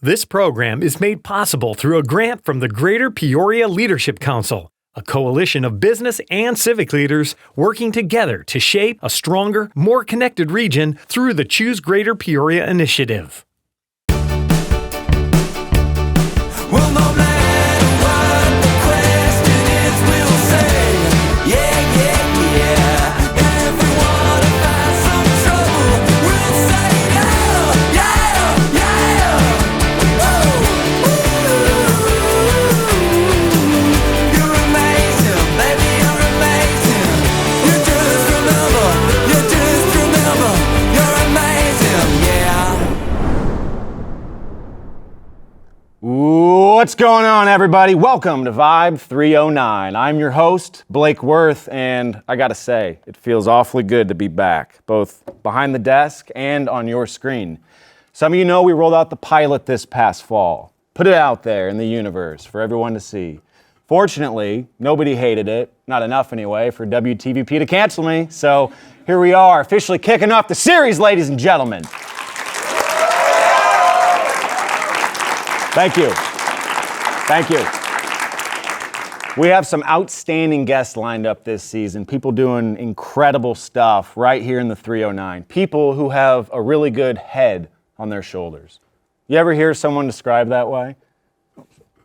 This program is made possible through a grant from the Greater Peoria Leadership Council, a coalition of business and civic leaders working together to shape a stronger, more connected region through the Choose Greater Peoria initiative. Well, no matter what the question is, we'll say, yeah, yeah, yeah. If we wanna find some trouble, we'll say, yeah, yeah, yeah. Woo, woo. You're amazing, baby, you're amazing. You just remember, you're amazing, yeah. What's going on, everybody? Welcome to Vibe 309. I'm your host, Blake Wirth, and I gotta say, it feels awfully good to be back, both behind the desk and on your screen. Some of you know we rolled out the pilot this past fall, put it out there in the universe for everyone to see. Fortunately, nobody hated it, not enough anyway, for WTVP to cancel me, so here we are, officially kicking off the series, ladies and gentlemen. Thank you. Thank you. We have some outstanding guests lined up this season, people doing incredible stuff right here in the 309, people who have a really good head on their shoulders. You ever hear someone described that way?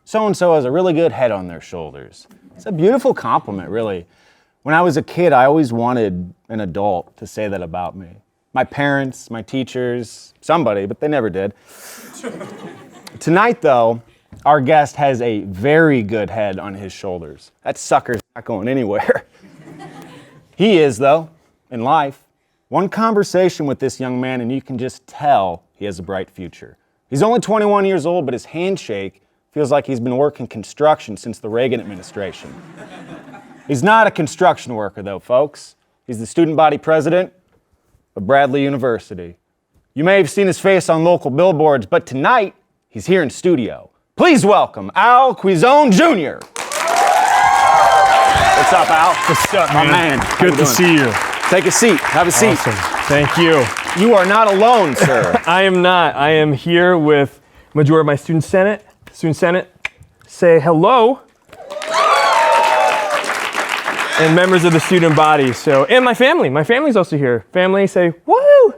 So-and-so has a really good head on their shoulders. It's a beautiful compliment, really. When I was a kid, I always wanted an adult to say that about me. My parents, my teachers, somebody, but they never did. Tonight, though, our guest has a very good head on his shoulders. That sucker's not going anywhere. He is, though, in life. One conversation with this young man, and you can just tell he has a bright future. He's only 21 years old, but his handshake feels like he's been working construction since the Reagan administration. He's not a construction worker, though, folks. He's the student body president of Bradley University. You may have seen his face on local billboards, but tonight, he's here in studio. Please welcome Cuizon Jr. What's up, Al? What's up, My man? man. Good to see you. Take a seat. Have a seat. Awesome. Thank you. You are not alone, sir. I am not. I am here with majority of my student senate. Student senate, say hello. And members of the student body. So, and my family. My family's also here. Family, say woo.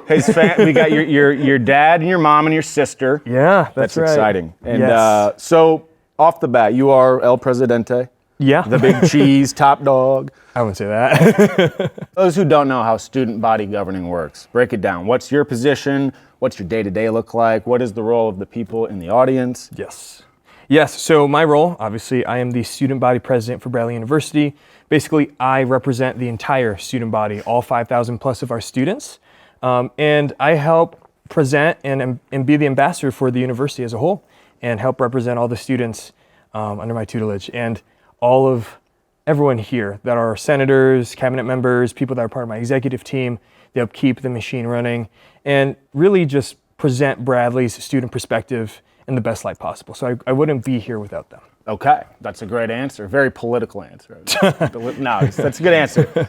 We got your dad and your mom and your sister. Yeah, that's right. Exciting. And yes. So, off the bat, you are El Presidente? Yeah. The big cheese, top dog? I wouldn't say that. Those who don't know how student body governing works, break it down. What's your position? What's your day-to-day look like? What is the role of the people in the audience? Yes. Yes, so my role, obviously, I am the student body president for Bradley University. Basically, I represent the entire student body, all 5,000 plus of our students. And I help present and be the ambassador for the university as a whole and help represent all the students under my tutelage and all of everyone here that are senators, cabinet members, people that are part of my executive team. They help keep the machine running and really just present Bradley's student perspective in the best light possible. So I wouldn't be here without them. Okay, that's a great answer. Very political answer. No, that's a good answer.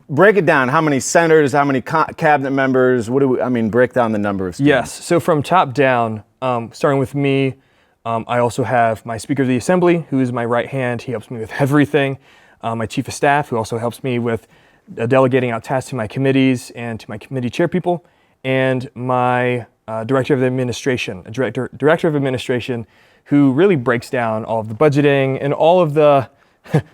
Break it down. How many senators, how many cabinet members? Break down the number of students. Yes, so from top down, starting with me, I also have my Speaker of the Assembly, who is my right hand. He helps me with everything. My Chief of Staff, who also helps me with delegating out tasks to my committees and to my committee chair people, and my Director of Administration, Director of Administration, who really breaks down all of the budgeting and all of the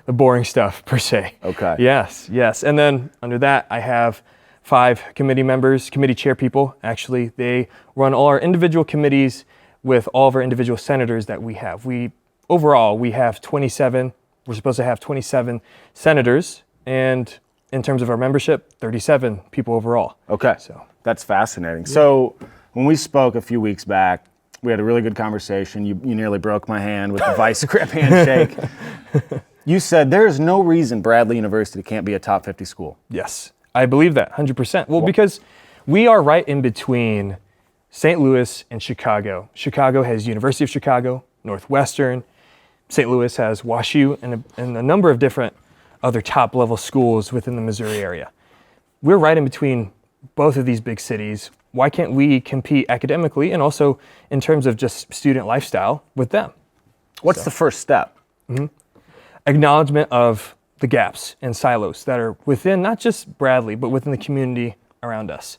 boring stuff, per se. Okay. Yes. And then under that, I have 5 committee members, committee chair people. Actually, they run all our individual committees with all of our individual senators that we have. Overall, we have 27. We're supposed to have 27 senators, and in terms of our membership, 37 people overall. Okay. So that's fascinating. Yeah. So when we spoke a few weeks back, we had a really good conversation. You nearly broke my hand with the vice grip handshake. You said there is no reason Bradley University can't be a top 50 school. Yes, I believe that 100%. Well, because we are right in between St. Louis and Chicago. Chicago has University of Chicago, Northwestern. St. Louis has WashU and a number of different other top level schools within the Missouri area. We're right in between both of these big cities, why can't we compete academically and also in terms of just student lifestyle with them? What's the first step? Acknowledgement of the gaps and silos that are within not just Bradley, but within the community around us.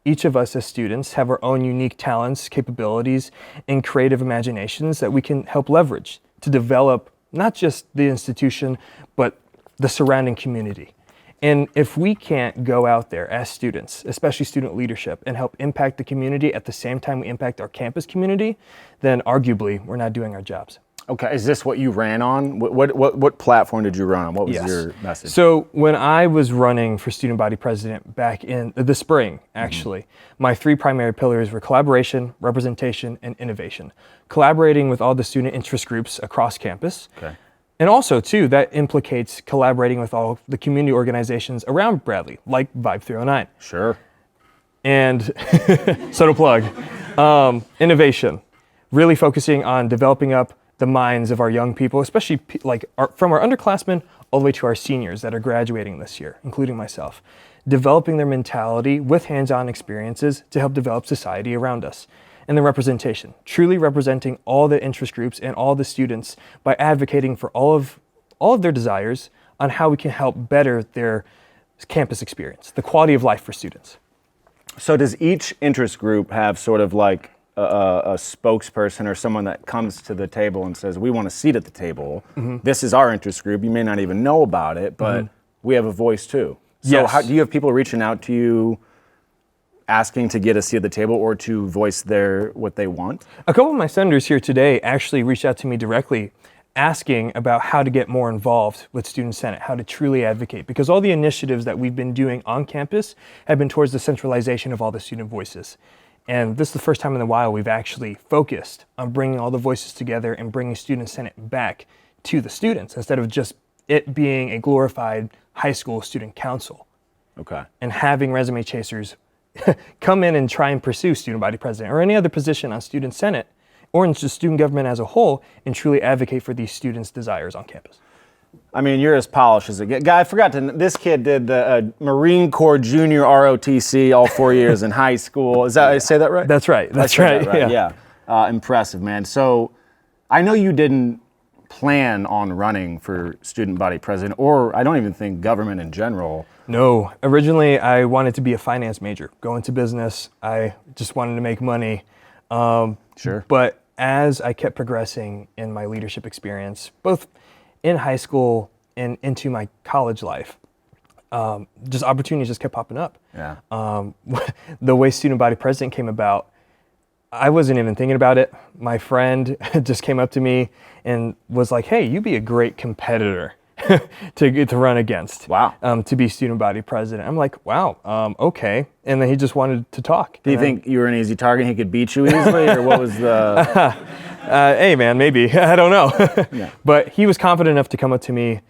Each of us as students have our own unique talents, capabilities, and creative imaginations that we can help leverage to develop not just the institution, but the surrounding community. And if we can't go out there as students, especially student leadership, and help impact the community at the same time we impact our campus community, then arguably we're not doing our jobs. Okay, is this what you ran on? What platform did you run on? What was Yes. your message? So when I was running for student body president back in the spring, actually, my three primary pillars were collaboration, representation, and innovation. Collaborating with all the student interest groups across campus. Okay. And also, too, that implicates collaborating with all the community organizations around Bradley, like Vibe 309. Sure. And subtle plug, innovation, really focusing on developing up the minds of our young people, especially from our underclassmen all the way to our seniors that are graduating this year, including myself. Developing their mentality with hands-on experiences to help develop society around us. And then representation, truly representing all the interest groups and all the students by advocating for all of their desires on how we can help better their campus experience, the quality of life for students. So does each interest group have sort of like a spokesperson or someone that comes to the table and says, we want a seat at the table. This is our interest group. You may not even know about it, but we have a voice too. So Yes. do you have people reaching out to you asking to get a seat at the table or to voice what they want? A couple of my senators here today actually reached out to me directly asking about how to get more involved with Student Senate, how to truly advocate, because all the initiatives that we've been doing on campus have been towards the centralization of all the student voices. And this is the first time in a while we've actually focused on bringing all the voices together and bringing Student Senate back to the students instead of just it being a glorified high school student council. Okay. And having resume chasers come in and try and pursue student body president or any other position on Student Senate or in just student government as a whole and truly advocate for these students' desires on campus. I mean, you're as polished as it gets. Guy, I forgot this kid did the Marine Corps Junior ROTC all 4 years in high school. Is that, I say that right? That's right. That's I said right. that Yeah. Impressive, man. So I know you didn't plan on running for student body president, or I don't even think government in general. No, originally I wanted to be a finance major, go into business. I just wanted to make money. Sure. But as I kept progressing in my leadership experience, both in high school and into my college life, just opportunities just kept popping up. Yeah. The way student body president came about, I wasn't even thinking about it. My friend just came up to me and was like, hey, you'd be a great competitor to run against. Wow. To be student body president. I'm like, wow, okay. And then he just wanted to talk. Do you think you were an easy target? He could beat you easily, or what was the? Hey man, maybe, I don't know. Yeah. But he was confident enough to come up to me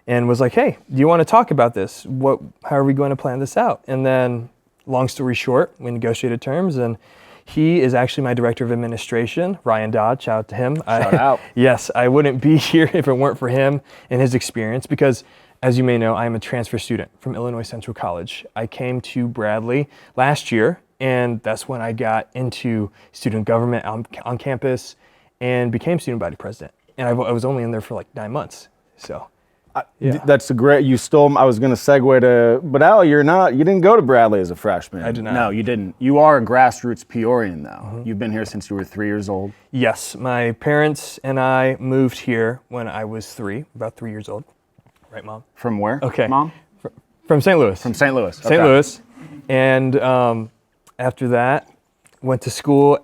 and was like, hey, do you want to talk about this? How are we going to plan this out? And then long story short, we negotiated terms and he is actually my director of administration, Ryan Dodd, shout out to him. Shout out. Yes, I wouldn't be here if it weren't for him and his experience because as you may know, I am a transfer student from Illinois Central College. I came to Bradley last year and that's when I got into student government on campus and became student body president. And I was only in there for like 9 months, so. Yeah. That's a great. You stole. I was going to segue to, but Al, you didn't go to Bradley as a freshman. I did not. No, you didn't. You are a grassroots Peorian, though. You've been here since you were 3 years old. Yes, my parents and I moved here when I was about 3 years old. Right, Mom? From where? Okay. Mom? From St. Louis. From St. Louis. St. Louis. And after that, went to school,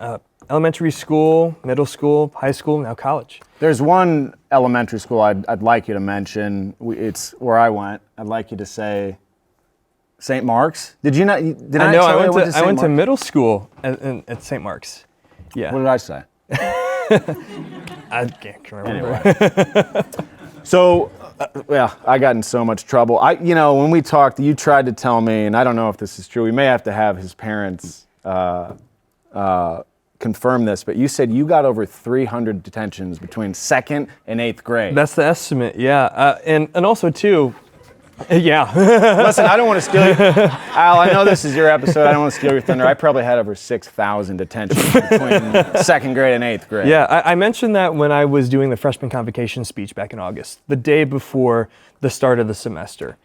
elementary school, middle school, high school, now college. There's one elementary school I'd like you to mention. It's where I went. I'd like you to say St. Mark's. Did you not? Did I know. tell you I went to Mark's? middle school at St. Mark's. Yeah. What did I say? I can't remember. Anyway. So, I got in so much trouble. When we talked, you tried to tell me, and I don't know if this is true. We may have to have his parents confirm this, but you said you got over 300 detentions between 2nd and 8th grade. That's the estimate, yeah. And also too, Yeah. Listen, I don't want to steal you. Al, I know this is your episode. I don't want to steal your thunder. I probably had over 6,000 detentions between second grade and eighth grade. Yeah, I mentioned that when I was doing the freshman convocation speech back in August, the day before the start of the semester.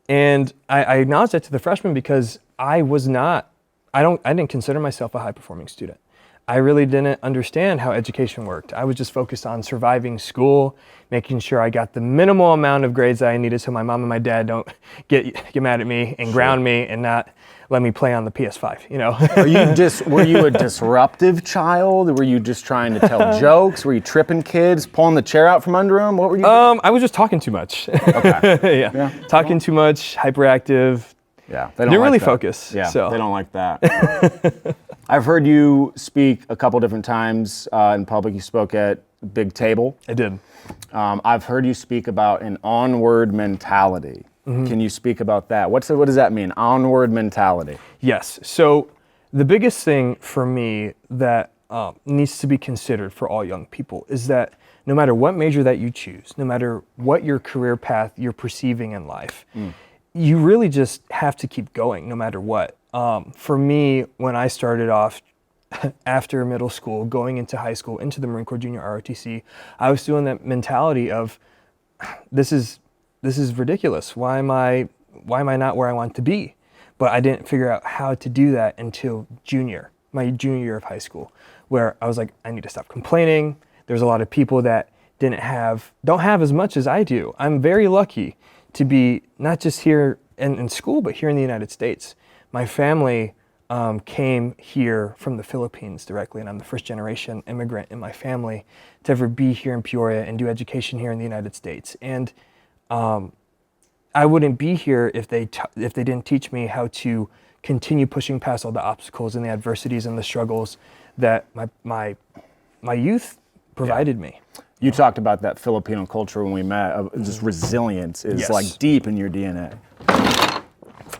And I acknowledged that to the freshmen because I didn't consider myself a high-performing student. I really didn't understand how education worked. I was just focused on surviving school, making sure I got the minimal amount of grades that I needed so my mom and my dad don't get mad at me and ground me and not let me play on the PS5, you know? Were you a disruptive child? Were you just trying to tell jokes? Were you tripping kids, pulling the chair out from under them? What were you doing? I was just talking too much. Okay. Yeah. Talking too much, hyperactive. Yeah, they didn't really focus. Yeah, so. They don't like that. I've heard you speak a couple different times in public. You spoke at Big Table. I did. I've heard you speak about an onward mentality. Can you speak about that? What does that mean, onward mentality? Yes. So the biggest thing for me that needs to be considered for all young people is that no matter what major that you choose, no matter what your career path you're perceiving in life, you really just have to keep going no matter what. For me, when I started off after middle school, going into high school, into the Marine Corps Junior ROTC, I was still in that mentality of, this is ridiculous. Why am I not where I want to be? But I didn't figure out how to do that until my junior year of high school, where I was like, I need to stop complaining. There's a lot of people that don't have as much as I do. I'm very lucky to be not just here in school, but here in the United States. My family came here from the Philippines directly, and I'm the first generation immigrant in my family to ever be here in Peoria and do education here in the United States. And I wouldn't be here if they didn't teach me how to continue pushing past all the obstacles and the adversities and the struggles that my youth provided me. You talked about that Filipino culture when we met. Just resilience is like deep in your DNA.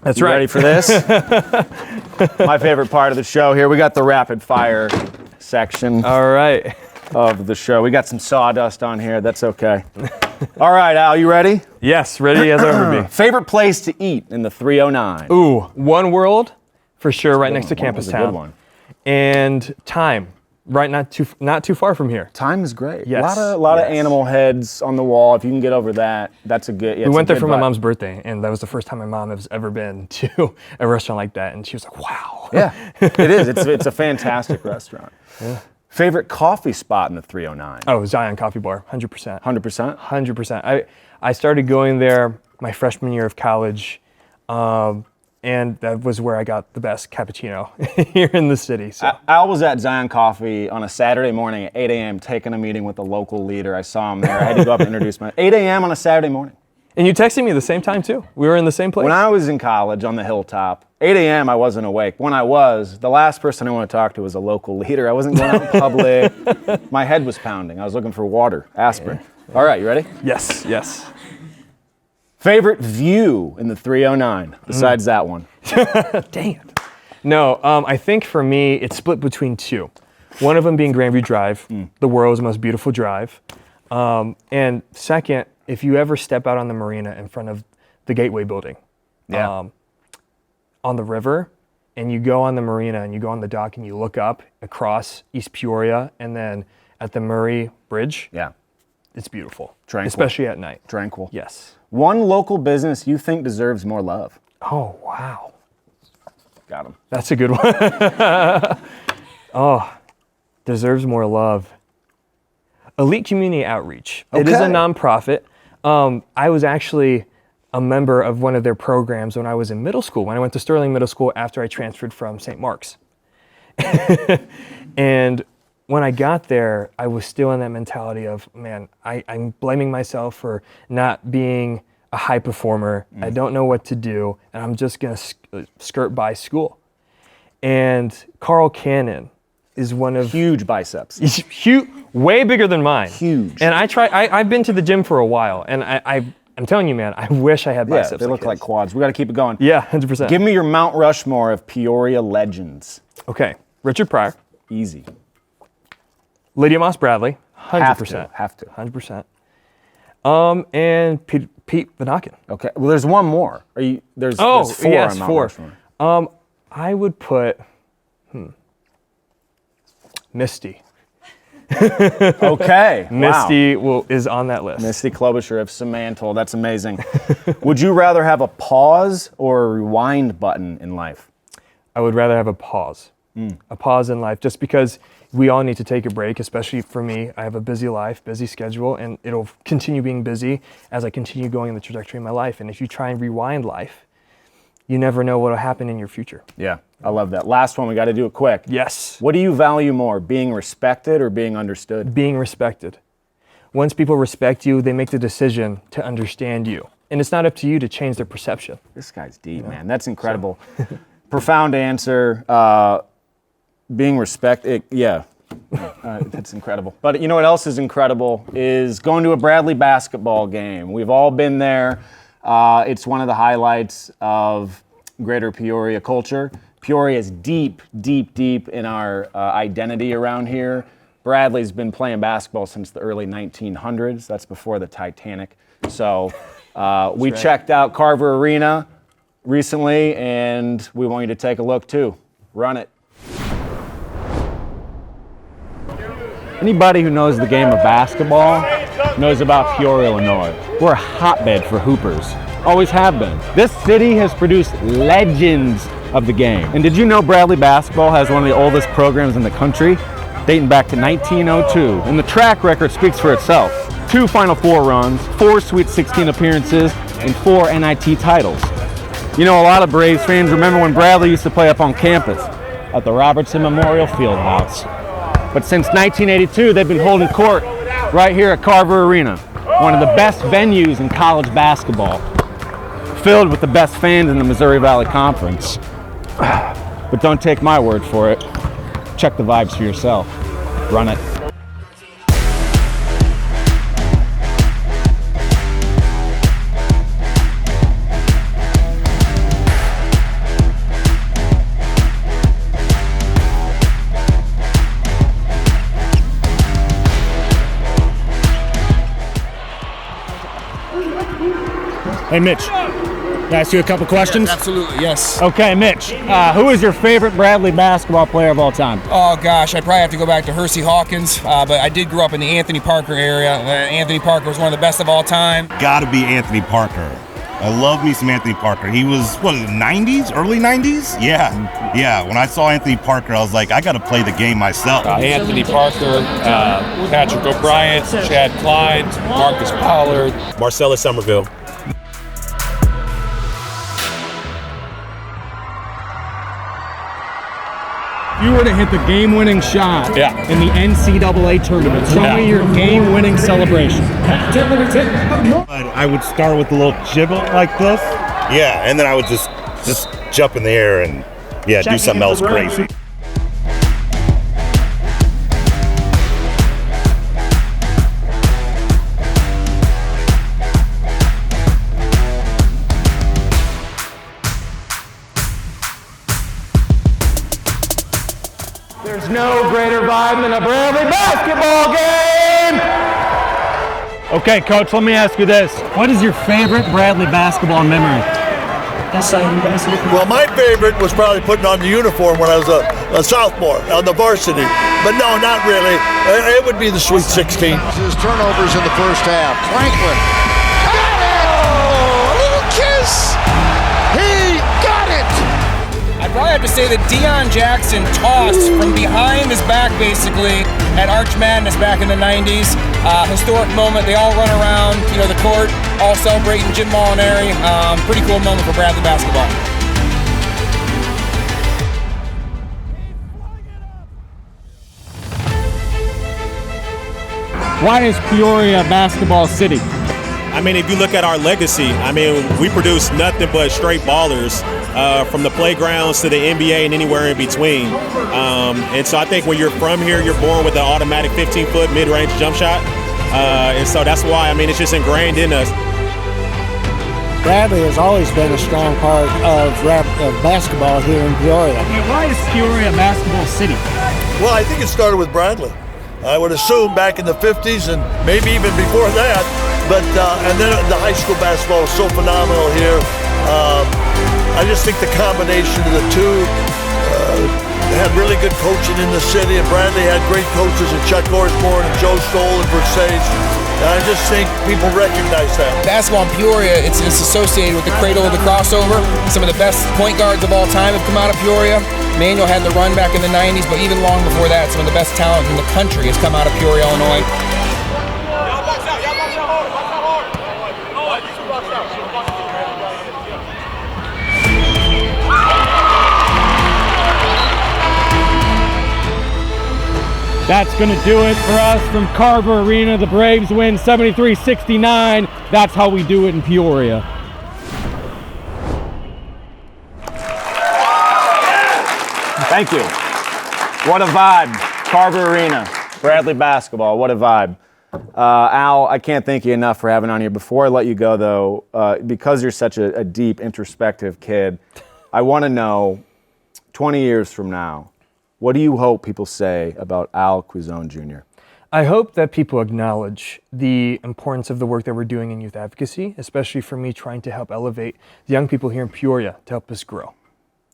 That's you right. Ready for this? My favorite part of the show here. We got the rapid fire section. All right. Of the show. We got some sawdust on here. That's okay. All right, Al, you ready? Yes, ready as I'll ever be. Favorite place to eat in the 309? Ooh, One World, for sure, right next to Campus That's a Town. good one. And Time, right not too far from here. Time is great. Yes. A lot of animal heads on the wall. If you can get over that, that's a good. We went there for my mom's birthday, and that was the first time my mom has ever been to a restaurant like that, and she was like, "Wow." Yeah, it is. It's a fantastic restaurant. Yeah. Favorite coffee spot in the 309? Oh, Zion Coffee Bar, 100%. 100%? 100%. I started going there my freshman year of college, and that was where I got the best cappuccino here in the city. So. Al was at Zion Coffee on a Saturday morning at 8 a.m. taking a meeting with a local leader. I saw him there. I had to go up and introduce myself. 8 a.m. on a Saturday morning. And you texted me the same time, too. We were in the same place. When I was in college on the hilltop, 8 a.m. I wasn't awake. When I was, the last person I want to talk to was a local leader. I wasn't going out in public. My head was pounding. I was looking for water, aspirin. Yeah. All right, you ready? Yes. Favorite view in the 309 besides that one? Dang it. No, I think for me, it's split between two. One of them being Grandview Drive, the world's most beautiful drive. And second, if you ever step out on the marina in front of the Gateway building, on the river, and you go on the marina and you go on the dock and you look up across East Peoria and then at the Murray Bridge, it's beautiful. Tranquil. Especially at night. Tranquil. Yes. One local business you think deserves more love? Oh, wow. Got him. That's a good one. Oh, deserves more love. Elite Community Outreach. Okay. It is a nonprofit. I was actually a member of one of their programs when I was in middle school, when I went to Sterling Middle School after I transferred from St. Mark's. And when I got there, I was still in that mentality of, man, I'm blaming myself for not being a high performer. I don't know what to do, and I'm just going to skirt by school. And Carl Cannon is one of... Huge biceps. He's huge, way bigger than mine. Huge. And I've been to the gym for a while, and I'm telling you, man, I wish I had biceps. Yeah, they look like quads. We got to keep it going. Yeah, 100%. Give me your Mount Rushmore of Peoria legends. Okay, Richard Pryor. Easy. Lydia Moss Bradley, 100%. Have to. 100%. And Pete Vanaken. Okay. Well, there's one more. There's four yes, on Mount 4. Rushmore. I would put Misty. Okay. Misty is on that list. Misty Klobuchar of Simantl. That's amazing. Would you rather have a pause or a rewind button in life? I would rather have a pause. A pause in life, just because we all need to take a break, especially for me. I have a busy life, busy schedule, and it'll continue being busy as I continue going in the trajectory of my life. And if you try and rewind life, you never know what will happen in your future. Yeah, I love that. Last one, we got to do it quick. Yes. What do you value more, being respected or being understood? Being respected. Once people respect you, they make the decision to understand you. And it's not up to you to change their perception. This guy's deep, man. That's incredible. Profound answer. Being respected, that's incredible. But you know what else is incredible is going to a Bradley basketball game. We've all been there. It's one of the highlights of greater Peoria culture. Peoria is deep, deep, deep in our identity around here. Bradley's been playing basketball since the early 1900s. That's before the Titanic. So we checked out Carver Arena recently, and we want you to take a look too. Run it. Anybody who knows the game of basketball knows about Peoria, Illinois. We're a hotbed for hoopers. Always have been. This city has produced legends of the game. And did you know Bradley basketball has one of the oldest programs in the country, dating back to 1902? And the track record speaks for itself. 2 Final Four runs, 4 Sweet 16 appearances, and 4 NIT titles. You know, a lot of Braves fans remember when Bradley used to play up on campus at the Robertson Memorial Fieldhouse. But since 1982, they've been holding court right here at Carver Arena, one of the best venues in college basketball, filled with the best fans in the Missouri Valley Conference. But don't take my word for it. Check the vibes for yourself. Run it. Hey, Mitch, can I ask you a couple questions? Absolutely, yes. Okay, Mitch, who is your favorite Bradley basketball player of all time? Oh gosh, I'd probably have to go back to Hersey Hawkins, but I did grow up in the Anthony Parker area. Anthony Parker was one of the best of all time. Gotta be Anthony Parker. I love me some Anthony Parker. He was, what, 90s? Early 90s? Yeah. When I saw Anthony Parker, I was like, I gotta play the game myself. Anthony Parker, Patrick O'Brien, Chad Klein, Marcus Pollard, Marcellus Somerville. If you were to hit the game-winning shot in the NCAA tournament, show me your game-winning celebration. I would start with a little jiggle like this. Yeah, and then I would just jump in the air and do something else crazy. There's no greater vibe than a Bradley basketball game! Okay, Coach, let me ask you this. What is your favorite Bradley basketball memory? Well, my favorite was probably putting on the uniform when I was a sophomore on the varsity. But no, not really. It would be the Sweet 16. His turnovers in the first half. Franklin. Got it! Oh, a little kiss! He got it! I'd probably have to say that Deion Jackson tossed from behind his back basically at Arch Madness back in the 90s. Historic moment. They all run around, the court, all celebrating Jim Molinari. Pretty cool moment for Bradley basketball. Why is Peoria a basketball city? I mean, if you look at our legacy, we produce nothing but straight ballers from the playgrounds to the NBA and anywhere in between. And so I think when you're from here, you're born with an automatic 15-foot mid-range jump shot. And so that's why, it's just ingrained in us. Bradley has always been a strong part of basketball here in Peoria. Why is Peoria a basketball city? Well, I think it started with Bradley. I would assume back in the 50s and maybe even before that. But and then the high school basketball was so phenomenal here. I just think the combination of the two had really good coaching in the city, and Bradley had great coaches in Chuck Osborne and Joe Stoll and Versace. And I just think people recognize that. Basketball in Peoria, it's associated with the cradle of the crossover. Some of the best point guards of all time have come out of Peoria. Manuel had the run back in the 90s, but even long before that, some of the best talent in the country has come out of Peoria, Illinois. That's going to do it for us from Carver Arena. The Braves win 73-69. That's how we do it in Peoria. Thank you. What a vibe. Carver Arena, Bradley basketball, what a vibe. Al, I can't thank you enough for having on here. Before I let you go, though, because you're such a deep, introspective kid, I want to know, 20 years from now, what do you hope people say about Al Cuizon Jr.? I hope that people acknowledge the importance of the work that we're doing in youth advocacy, especially for me trying to help elevate the young people here in Peoria to help us grow.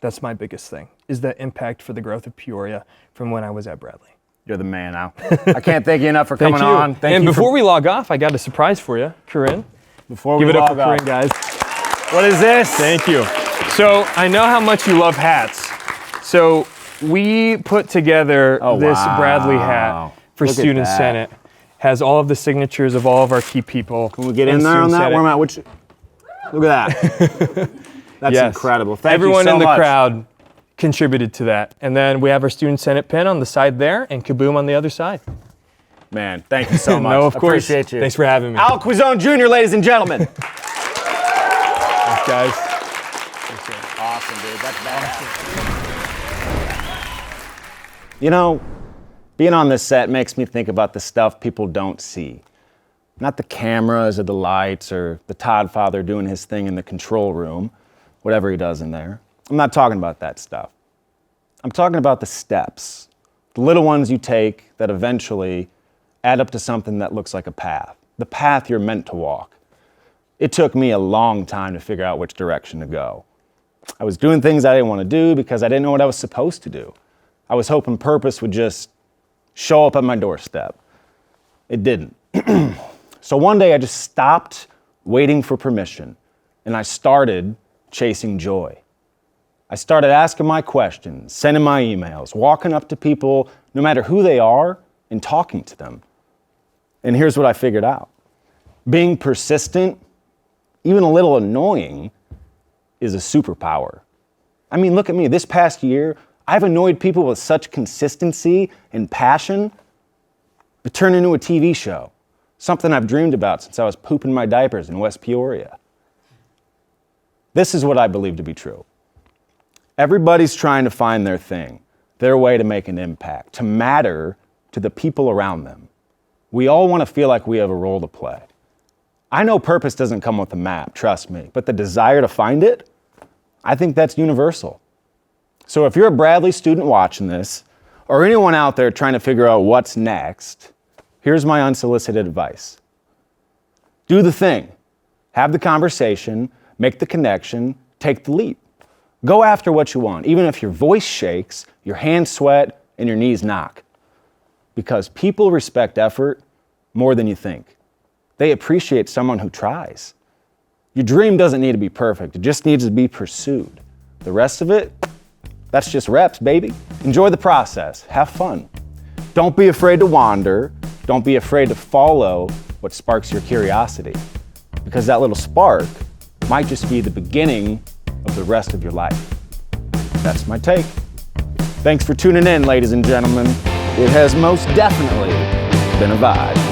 That's my biggest thing, is the impact for the growth of Peoria from when I was at Bradley. You're the man, Al. I can't thank you enough for coming on. And before we log off, I got a surprise for you, Corinne. Before Give we it up log for off. Corinne, guys. What is this? Thank you. So I know how much you love hats. So we put together this Bradley hat for Look at Student that. Senate. Has all of the signatures of all of our key people. Can we get in there on that? Where am I? Look at that. That's incredible. Thank Everyone you so in the much. crowd contributed to that. And then we have our Student Senate pin on the side there and Kaboom on the other side. Man, thank you so much. No, of course. Appreciate you. Thanks for having me. Al Cuizon Jr., ladies and gentlemen. Thanks, guys. Awesome, dude. That's badass. You know, being on this set makes me think about the stuff people don't see. Not the cameras or the lights or the Todd father doing his thing in the control room, whatever he does in there. I'm not talking about that stuff. I'm talking about the steps, the little ones you take that eventually add up to something that looks like a path, the path you're meant to walk. It took me a long time to figure out which direction to go. I was doing things I didn't want to do because I didn't know what I was supposed to do. I was hoping purpose would just show up at my doorstep. It didn't. So one day I just stopped waiting for permission and I started chasing joy. I started asking my questions, sending my emails, walking up to people, no matter who they are, and talking to them. And here's what I figured out. Being persistent, even a little annoying, is a superpower. I mean, look at me. This past year, I've annoyed people with such consistency and passion, it turned into a TV show, something I've dreamed about since I was pooping my diapers in West Peoria. This is what I believe to be true. Everybody's trying to find their thing, their way to make an impact, to matter to the people around them. We all want to feel like we have a role to play. I know purpose doesn't come with a map, trust me, but the desire to find it, I think that's universal. So if you're a Bradley student watching this, or anyone out there trying to figure out what's next, here's my unsolicited advice. Do the thing. Have the conversation, make the connection, take the leap. Go after what you want, even if your voice shakes, your hands sweat, and your knees knock. Because people respect effort more than you think. They appreciate someone who tries. Your dream doesn't need to be perfect, it just needs to be pursued. The rest of it, that's just reps, baby. Enjoy the process, have fun. Don't be afraid to wander, don't be afraid to follow what sparks your curiosity. Because that little spark might just be the beginning of the rest of your life. That's my take. Thanks for tuning in, ladies and gentlemen. It has most definitely been a vibe.